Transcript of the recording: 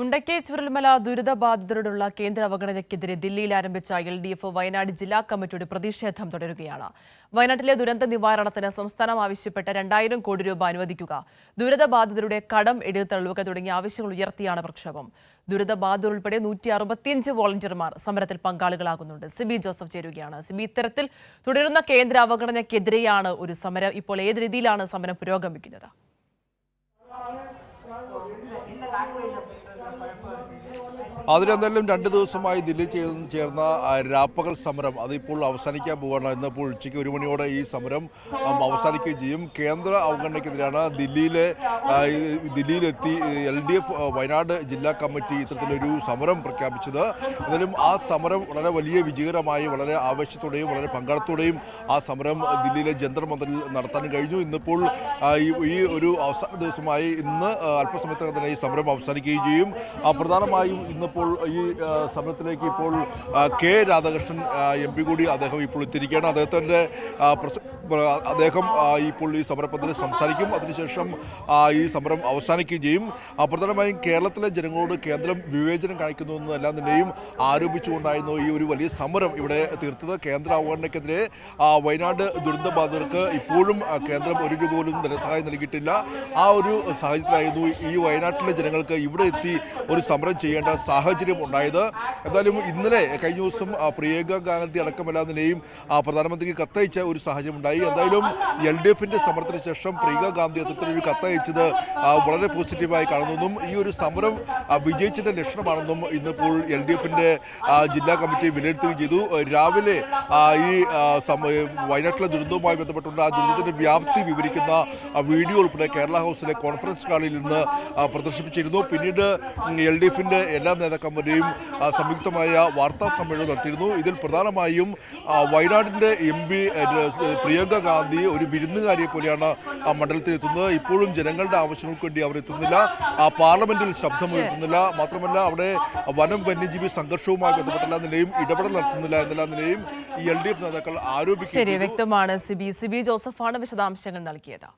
മുണ്ടക്കൈ ചുരൽമല ദുരിതബാധിതരോടുള്ള കേന്ദ്ര അവഗണനയ്ക്കെതിരെ ദില്ലിയിൽ ആരംഭിച്ച LDF വയനാട് ജില്ലാ കമ്മിറ്റിയുടെ പ്രതിഷേധം തുടരുകയാണ്. വയനാട്ടിലെ ദുരന്ത നിവാരണത്തിന് സംസ്ഥാനം ആവശ്യപ്പെട്ട 2000 കോടി രൂപ അനുവദിക്കുക, ദുരിതബാധിതരുടെ കടം എടുത്തള്ളുക തുടങ്ങിയ ആവശ്യങ്ങൾ ഉയർത്തിയാണ് പ്രക്ഷോഭം. ദുരിതബാധിതർ ഉൾപ്പെടെ 165 വോളണ്ടിയർമാർ സമരത്തിൽ പങ്കാളികളാകുന്നുണ്ട്. സിബി ജോസഫ് ചേരുകയാണ്. സിബി, ഇത്തരത്തിൽ തുടരുന്ന കേന്ദ്ര അവഗണനയ്ക്കെതിരെയാണ് ഒരു സമരം. ഇപ്പോൾ ഏത് രീതിയിലാണ് സമരം പുരോഗമിക്കുന്നത്? അതിനെന്തായാലും 2 ദിവസമായി ദില്ലിയിൽ ചേർന്ന രാപ്പകൽ സമരം അതിപ്പോൾ അവസാനിക്കാൻ പോവുകയാണ്. ഇന്നിപ്പോൾ ഉച്ചയ്ക്ക് 1 മണിയോടെ ഈ സമരം അവസാനിക്കുകയും ചെയ്യും. കേന്ദ്ര അവഗണനയ്ക്കെതിരെയാണ് ദില്ലിയിലെത്തി LDF വയനാട് ജില്ലാ കമ്മിറ്റി ഇത്തരത്തിലൊരു സമരം പ്രഖ്യാപിച്ചത്. എന്നാലും ആ സമരം വളരെ വലിയ വിജയകരമായി, വളരെ ആവേശത്തോടെയും വളരെ പങ്കാളിത്തോടെയും ആ സമരം ദില്ലിയിലെ ജന്തർ മന്ദിറിൽ നടത്താൻ കഴിഞ്ഞു. ഇന്നിപ്പോൾ ഈ ഒരു അവസാന ദിവസമായി ഇന്ന് അല്പസമയത്തിനകം തന്നെ ഈ സമരം അവസാനിക്കുകയും ചെയ്യും. പ്രധാനമായും ഇന്നിപ്പോൾ ഈ സമരത്തിലേക്ക് ഇപ്പോൾ കെ രാധാകൃഷ്ണൻ MP കൂടി അദ്ദേഹം ഇപ്പോൾ എത്തിയിരിക്കുകയാണ്. അദ്ദേഹം ഇപ്പോൾ ഈ സമരപ്പന്തലിൽ സംസാരിക്കും. അതിനുശേഷം ഈ സമരം അവസാനിക്കുകയും ചെയ്യും. പ്രധാനമായും കേരളത്തിലെ ജനങ്ങളോട് കേന്ദ്രം വിവേചനം കാണിക്കുന്നു എല്ലാം തന്നെയും ആരോപിച്ചുകൊണ്ടായിരുന്നു ഈ ഒരു വലിയ സമരം ഇവിടെ തീർത്തത്. കേന്ദ്ര അവഗണനയ്ക്കെതിരെ വയനാട് ദുരന്തബാധിതർക്ക് ഇപ്പോഴും കേന്ദ്രം 1 രൂപ പോലും ധനസഹായം നൽകിയിട്ടില്ല. ആ ഒരു സാഹചര്യത്തിലായിരുന്നു ഈ വയനാട്ടിലെ ജനങ്ങൾക്ക് ഇവിടെ എത്തി ഒരു സമരം ചെയ്യേണ്ട സാഹചര്യം ഉണ്ടായത്. എന്തായാലും ഇന്നലെ കഴിഞ്ഞ ദിവസം പ്രിയങ്ക ഗാന്ധി അടക്കമെല്ലാം തന്നെയും പ്രധാനമന്ത്രിക്ക് കത്തയച്ച ഒരു സാഹചര്യം ഉണ്ടായി. എന്തായാലും LDFന്റെ സമരത്തിന് ശേഷം പ്രിയങ്ക ഗാന്ധി അത്തരത്തിലൊരു കത്തയച്ചത് വളരെ പോസിറ്റീവായി കാണുന്നെന്നും ഈ ഒരു സമരം വിജയിച്ചതിന്റെ ലക്ഷണമാണെന്നും ഇന്നിപ്പോൾ LDFന്റെ ജില്ലാ കമ്മിറ്റി വിലയിരുത്തുകയും ചെയ്തു. രാവിലെ ഈ വയനാട്ടിലെ ദുരന്തവുമായി ബന്ധപ്പെട്ടുള്ള ആ ദുരന്തത്തിന്റെ വ്യാപ്തി വിവരിക്കുന്ന വീഡിയോ ഉൾപ്പെടെ കേരള ഹൗസിലെ കോൺഫറൻസ് ഹാളിൽ നിന്ന് പ്രദർശിപ്പിച്ചിരുന്നു. പിന്നീട് LDFന്റെ എല്ലാ നേതാക്കന്മാരെയും സംയുക്തമായ വാർത്താ സമ്മേളനം നടത്തിയിരുന്നു. ഇതിൽ പ്രധാനമായും വയനാടിൻ്റെ MP പ്രിയങ്ക ഗാന്ധി ഒരു വിരുന്നുകാരിയെ പോലെയാണ് മണ്ഡലത്തിൽ എത്തുന്നത്. ഇപ്പോഴും ജനങ്ങളുടെ ആവശ്യങ്ങൾക്ക് വേണ്ടി അവർ എത്തുന്നില്ല, പാർലമെന്റിൽ ശബ്ദമുയർത്തുന്നില്ല. മാത്രമല്ല അവിടെ വനം വന്യജീവി സംഘർഷവുമായി ബന്ധപ്പെട്ട നിലയും ഇടപെടൽ നടത്തുന്നില്ല എന്നെല്ലാം നിലയും ഈ LDF നേതാക്കൾ ആരോപിക്കുന്നു. ശരി, വ്യക്തമാണ്. സിബി ജോസഫാണ് വിശദാംശങ്ങൾ നൽകിയത്.